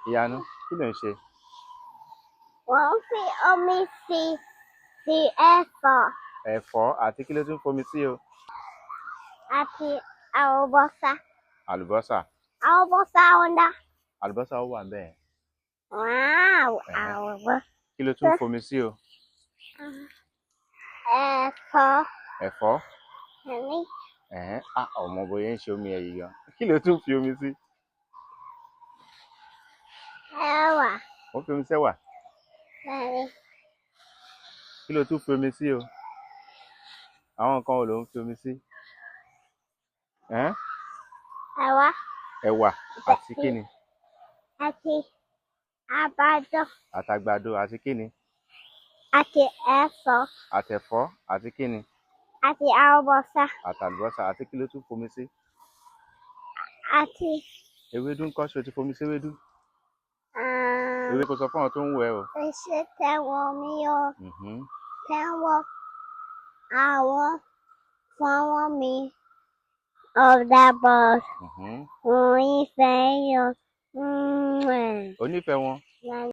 Ìyanu, kí ló ń ṣe? Wọ́n fi omi sí ẹ̀fọ́. Ẹ̀fọ́ àti kí ló tún fomi sí o? Àti àlùbọ́sà. Àlùbọ́sà. Àlùbọ́sà ọ̀dà. Àlùbọ́sà ó wà ńbẹ̀. Wow, àlùbọ́sà. Kí ló tún fomi sí o? Ẹ̀fọ́. Ẹ̀fọ́. Ẹ̀mí. Ọmọ bóyá ń ṣe omi ẹ̀yìn gan. Kí ló tún fi omi sí? Ẹ̀wà. Ó fi omi sẹ́wà. Bẹ́ẹ̀ni. Kí ló tún fi omi sí o? Àwọn nǹkan wo ló ń fi omi sí? Ẹ̀wà. Ẹ̀wà àti kí ni? Àti àgbàdo. Àtàgbàdo àti kí ni? Àti ẹ̀fọ́. Àtẹ̀fọ́ àti kí ni? Àti àlùbọ́sà. Àtàlùbọ́sà àti kí ló tún fomi sí? Àti ewédú ńkọ́, ṣé o ti fomi sí ewédú? Ewé kò sọ fún àwọn tó ń wẹ̀ o. Ṣé tẹ̀wọ̀n mi o? Tẹ̀wọ̀n àwọn fọwọ́n mi ọ̀dà bọ̀. Onífẹ̀ẹ́ yọ. Onífẹ̀ẹ́ wọn.